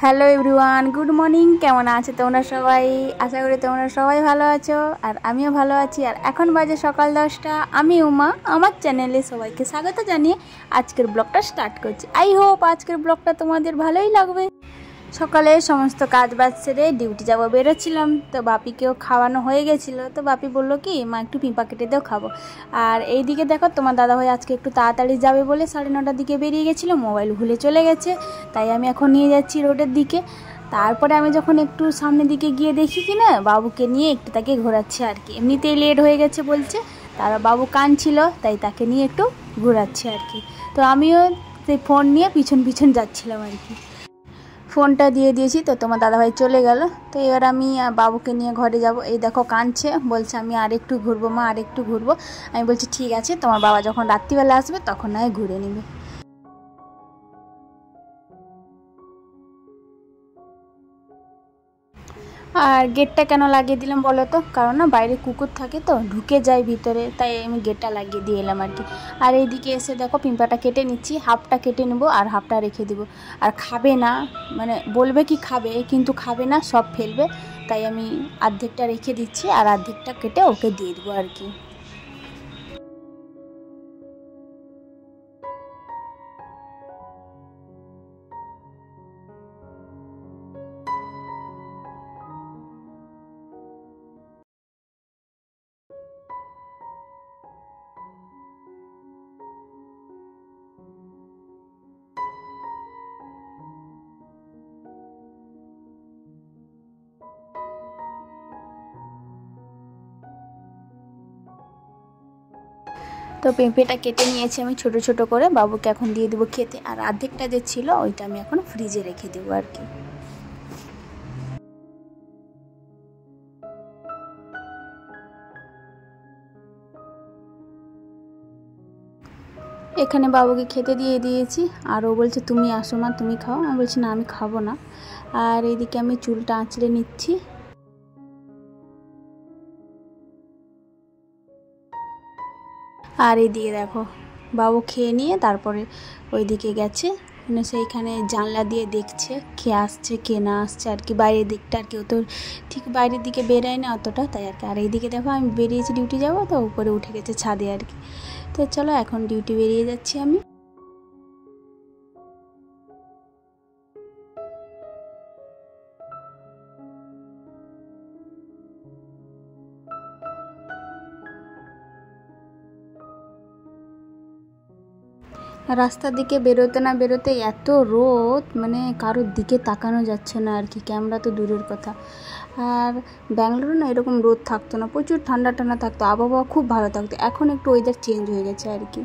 Hello everyone, good morning. কেমন আছো তোমরা সবাই? আশা করি তোমরা সবাই ভালো আছো আর আমিও ভালো আছি। আর এখন বাজে সকাল 10টা। আমি উমা, আমার চ্যানেলে সবাইকে স্বাগত জানিয়ে আজকের ব্লগটা স্টার্ট করছি। আই হোপ আজকের ব্লগটা তোমাদের ভালোই লাগবে। সকালে সমস্ত কাজ বাজ সেরে ডিউটি যাবো বেরোচ্ছিলাম, তো বাপিকেও খাওয়ানো হয়ে গেছিলো। তো বাপি বললো কি মা একটু পিঁপা কেটে দেও, খাবো। আর এইদিকে দেখো তোমার দাদাভাই আজকে একটু তাড়াতাড়ি যাবে বলে 9:30টার দিকে বেরিয়ে গেছিলো, মোবাইল ভুলে চলে গেছে। তাই আমি এখন নিয়ে যাচ্ছি রোডের দিকে। তারপরে আমি যখন একটু সামনের দিকে গিয়ে দেখি কি না বাবুকে নিয়ে একটু তাকে ঘোরাচ্ছি আর কি। এমনিতেই লেট হয়ে গেছে বলছে, তার বাবু কাঁদছিল তাই তাকে নিয়ে একটু ঘোরাচ্ছি আর কি। তো আমিও সেই ফোন নিয়ে পিছন পিছন যাচ্ছিলাম আর কি। ফোনটা দিয়ে দিয়েছি, তো তোমার দাদাভাই চলে গেল। তো এবার আমি বাবুকে নিয়ে ঘরে যাব। এই দেখো কাঁদছে, বলছে আমি আরেকটু ঘুরবো মা, আরেকটু ঘুরবো। আমি বলছি ঠিক আছে, তোমার বাবা যখন রাত্রিবেলা আসবে তখন নয় ঘুরে নেবে। আর গেটটা কেন লাগিয়ে দিলাম বলো তো? কারণ না বাইরে কুকুর থাকে তো ঢুকে যায় ভিতরে, তাই আমি গেটটা লাগিয়ে দিয়ে এলাম আর কি। আর এইদিকে এসে দেখো পিঁপড়াটা কেটে নিচ্ছি, হাফটা কেটে নেবো আর হাফটা রেখে দেবো। আর খাবে না, মানে বলবে কি খাবে কিন্তু খাবে না, সব ফেলবে। তাই আমি অর্ধেকটা রেখে দিচ্ছি আর অর্ধেকটা কেটে ওকে দিয়ে দেবো আর কি। তো পেঁপেটা কেটে নিয়েছি আমি ছোট ছোট করে, বাবুকে এখন দিয়ে দেবো খেতে। আর অর্ধেকটা যে ছিল ওইটা আমি এখন ফ্রিজে রেখে দেবো আর কি। এখানে বাবুকে খেতে দিয়ে দিয়েছি, আর ও বলছে তুমি আসো মা তুমি খাও। আমি বলছি না আমি খাবো না। আর এইদিকে আমি চুলটা আঁচড়ে নিচ্ছি। আর এইদিকে দেখো বাবু খেয়ে নিয়ে তারপরে ওইদিকে গেছে, মানে সেইখানে জানলা দিয়ে দেখছে কে আসছে কে না আসছে আর কি। বাইরের দিকটা আর কি, ও তো ঠিক বাইরের দিকে বেরোয় না অতটা, তাই আর কি। আর এইদিকে দেখো আমি বেরিয়েছি ডিউটি যাবো, তো উপরে উঠে গেছে ছাদে আর কি। তো চলো এখন ডিউটি বেরিয়ে যাচ্ছি আমি। রাস্তার দিকে বেরোতে না বেরোতে এত রোদ, মানে কারোর দিকে তাকানো যাচ্ছে না আর কি, ক্যামেরা তো দূরের কথা। আর ব্যাঙ্গালোরে না এরকম রোদ থাকতো না, প্রচুর ঠান্ডা ঠান্ডা থাকতো, আবহাওয়া খুব ভালো থাকতো। এখন একটু ওয়েদার চেঞ্জ হয়ে গেছে আর কি।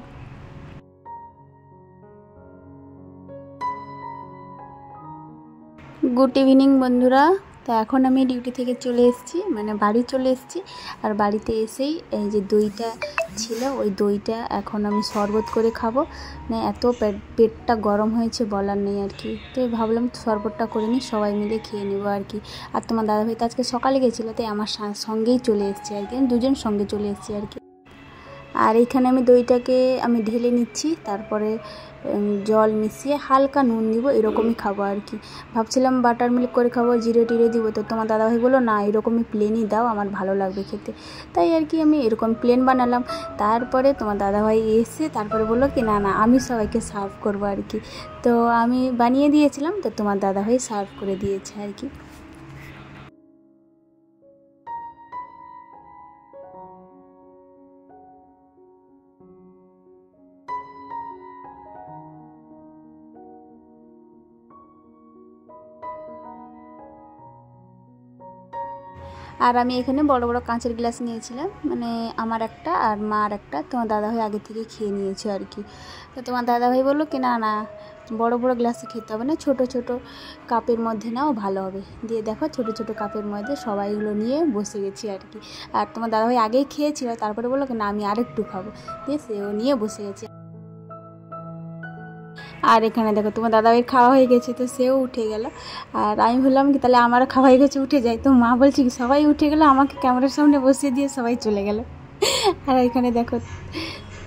গুড ইভিনিং বন্ধুরা। তো এখন আমি ডিউটি থেকে চলে এসেছি, মানে বাড়ি চলে এসেছি। আর বাড়িতে এসেই এই যে দইটা ছিল, ওই দইটা এখন আমি শরবত করে খাবো। মানে এত পেটটা গরম হয়েছে বলার নেই আর কি। তো ভাবলাম শরবতটা করে নিই, সবাই মিলে খেয়ে নেবো আর কি। আর তোমার দাদাভাই তো আজকে সকালে গেছিলো, তাই আমার সঙ্গেই চলে এসেছি আর কি, দুজন সঙ্গে চলে এসেছি আর কি। আর এইখানে আমি দইটাকে আমি ঢেলে নিচ্ছি, তারপরে জল মিশিয়ে হালকা নুন দিব, এরকমই খাবো আর কি। ভাবছিলাম বাটার মিল্ক করে খাবো, জিরে টিরে দিব, তো তোমার দাদাভাই বললো না এরকমই প্লেনই দাও, আমার ভালো লাগবে খেতে। তাই আর কি আমি এরকম প্লেন বানালাম। তারপরে তোমার দাদাভাই এসে তারপরে বললো কি না না আমি সবাইকে সার্ভ করবো আর কি। তো আমি বানিয়ে দিয়েছিলাম, তো তোমার দাদাভাই সার্ভ করে দিয়েছে আর কি। আর আমি এখানে বড় বড় কাঁচের গ্লাস নিয়েছিলাম, মানে আমার একটা আর মার একটা। তোমার দাদাভাই আগে থেকে খেয়ে নিয়েছে আর কি। তো তোমার দাদাভাই বললো কি না না বড় বড় গ্লাসে খেতে হবে না, ছোট ছোট কাপের মধ্যে নাও ভালো হবে। দিয়ে দেখো ছোট ছোট কাপের মধ্যে সবাইগুলো নিয়ে বসে গেছি আর কি। আর তোমার দাদাভাই আগেই খেয়েছিল, তারপরে বললো কি না আমি আরেকটু খাবো, দিয়ে সেও নিয়ে বসে গেছে। আর এখানে দেখো তোমার দাদাভাইয়ের খাওয়া হয়ে গেছে, তো সেও উঠে গেল। আর আমি বললাম কি তাহলে আমারও খাওয়া হয়ে গেছে উঠে যাই। তো মা বলছে কি সবাই উঠে গেলো, আমাকে ক্যামেরার সামনে বসিয়ে দিয়ে সবাই চলে গেল। আর এখানে দেখো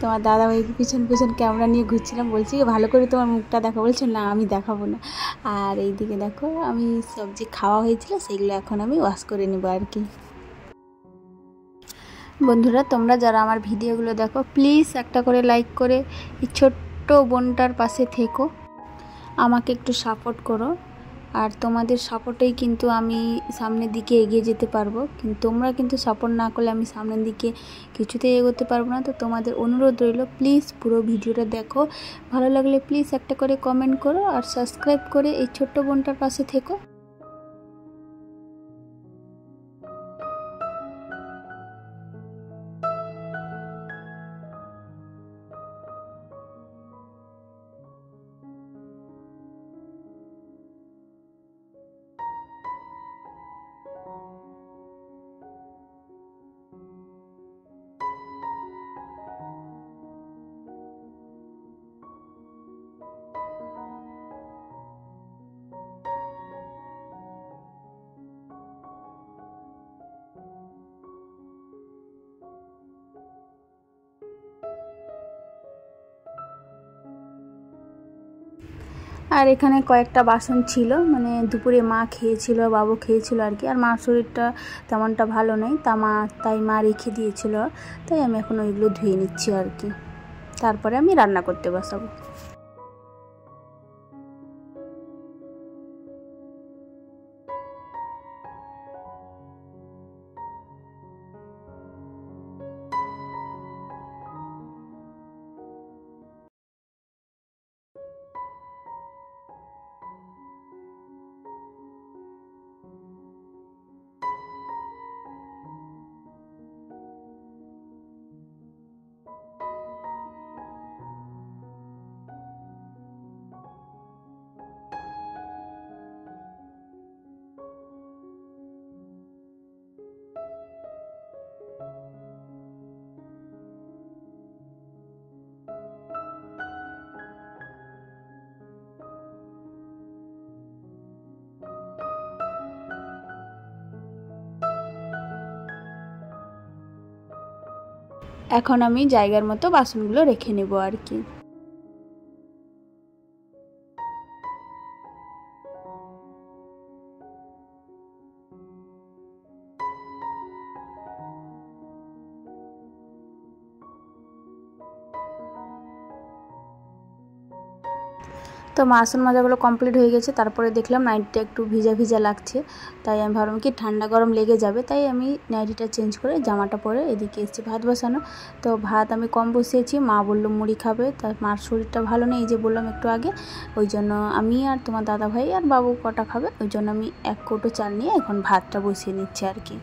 তোমার দাদাভাইকে পিছন পিছন ক্যামেরা নিয়ে ঘুরছিলাম, বলছি ভালো করে তোমার মুখটা দেখা, বলছো না আমি দেখাবো না। আর এইদিকে দেখো আমি সবজি খাওয়া হয়েছিল সেগুলো এখন আমি ওয়াশ করে নেবো আর কি। বন্ধুরা তোমরা যারা আমার ভিডিওগুলো দেখো প্লিজ একটা করে লাইক করে এই ছোট্ট বোনটার পাশে থেকো, আমাকে একটু সাপোর্ট করো। আর তোমাদের সাপোর্টেই কিন্তু আমি সামনের দিকে এগিয়ে যেতে পারবো, কিন্তু তোমরা কিন্তু সাপোর্ট না করলে আমি সামনের দিকে কিছুতেই এগোতে পারবো না। তো তোমাদের অনুরোধ রইল প্লিজ পুরো ভিডিওটা দেখো, ভালো লাগলে প্লিজ একটা করে কমেন্ট করো আর সাবস্ক্রাইব করে এই ছোট্ট বোনটার পাশে থেকো। আর এখানে কয়েকটা বাসন ছিল, মানে দুপুরে মা খেয়েছিল, বাবু খেয়েছিল আর কি। আর মার শরীরটা তেমনটা ভালো নেই, তাই মা রেখে দিয়েছিল, তাই আমি এখন ওইগুলো ধুয়ে নিচ্ছি আর কি। তারপরে আমি রান্না করতে বসাবো। এখন আমি জায়গার মতো বাসনগুলো রেখে নেব আর কি। তো বাসন মাজাগুলো কমপ্লিট হয়ে গেছে, তারপরে দেখলাম নাইটিটা একটু ভিজা ভিজা লাগছে, তাই আমি ভাবলাম কি ঠান্ডা গরম লেগে যাবে, তাই আমি নাইটিটা চেঞ্জ করে জামাটা পরে এদিকে এসেছি ভাত বসানো। তো ভাত আমি কম বসিয়েছি, মা বললো মুড়ি খাবে, তার মার শরীরটা ভালো নেই, যে বললাম একটু আগে, ওই জন্য আমি আর তোমার দাদা ভাই আর বাবু কটা খাবে, ওই জন্য আমি এক কৌটো চাল নিয়ে এখন ভাতটা বসিয়ে নিচ্ছি আর কি।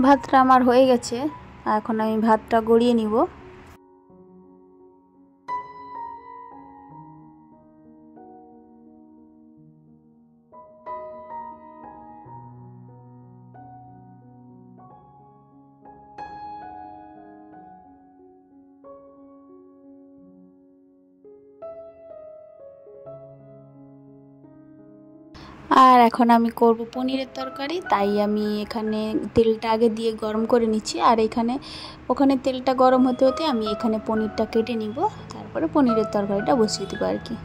ভাতটা আমার হয়ে গেছে, এখন আমি ভাতটা গড়িয়ে নিব। আর এখন আমি করব পনিরের তরকারি, তাই আমি এখানে তেলটা আগে দিয়ে গরম করে নিচ্ছি। আর ওখানে তেলটা গরম হতে হতে আমি এখানে পনিরটা কেটে নিব, তারপরে পনিরের তরকারিটা বসিয়ে দেবো আর কি।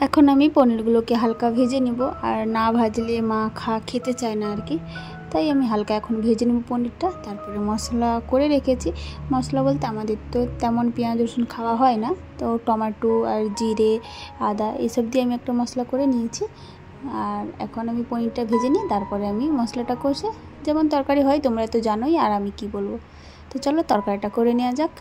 এখন আমি পনিরগুলোকে হালকা ভেজে নেব, আর না ভাজলে মা খেতে চায় না আর কি, তাই আমি হালকা এখন ভেজে নেব পনিরটা। তারপরে মশলা করে রেখেছি। মশলা বলতে আমাদের তো তেমন পেঁয়াজ রসুন খাওয়া হয় না, তো টমেটো আর জিরে আদা এসব দিয়ে আমি একটা মশলা করে নিয়েছি। আর এখন আমি পনিরটা ভেজে নিই, তারপরে আমি মশলাটা কষে যেমন তরকারি হয় তোমরা তো জানোই, আর আমি কি বলবো। তো চলো তরকারিটা করে নেওয়া যাক।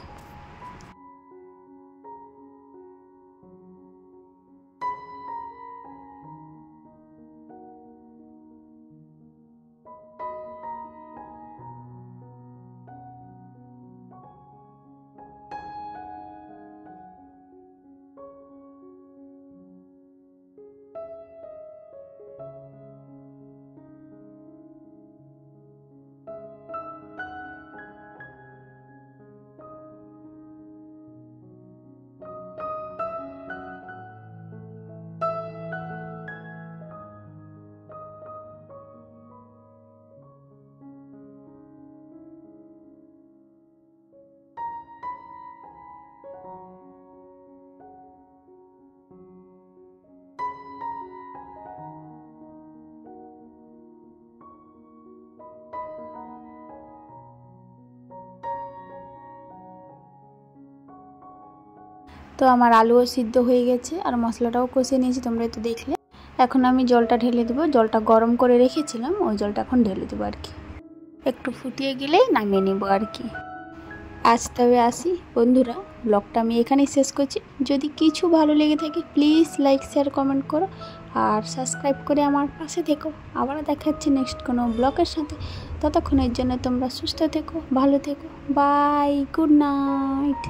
তো আমার আলুও সিদ্ধ হয়ে গেছে আর মশলাটাও কষিয়ে নিয়েছি, তোমরা তো দেখলে। এখন আমি জলটা ঢেলে দেবো। জলটা গরম করে রেখেছিলাম, ওই জলটা এখন ঢেলে দেবো আর কি। একটু ফুটিয়ে গেলেই নামিয়ে নেবো আর কি। আজ তবে আসি বন্ধুরা, ব্লগটা আমি এখানেই শেষ করছি। যদি কিছু ভালো লেগে থাকে প্লিজ লাইক শেয়ার কমেন্ট করো আর সাবস্ক্রাইব করে আমার পাশে থেকো। আবারও দেখা হচ্ছে নেক্সট কোনো ব্লগের সাথে। ততক্ষণের জন্য তোমরা সুস্থ থেকো, ভালো থেকো। Bye, good night.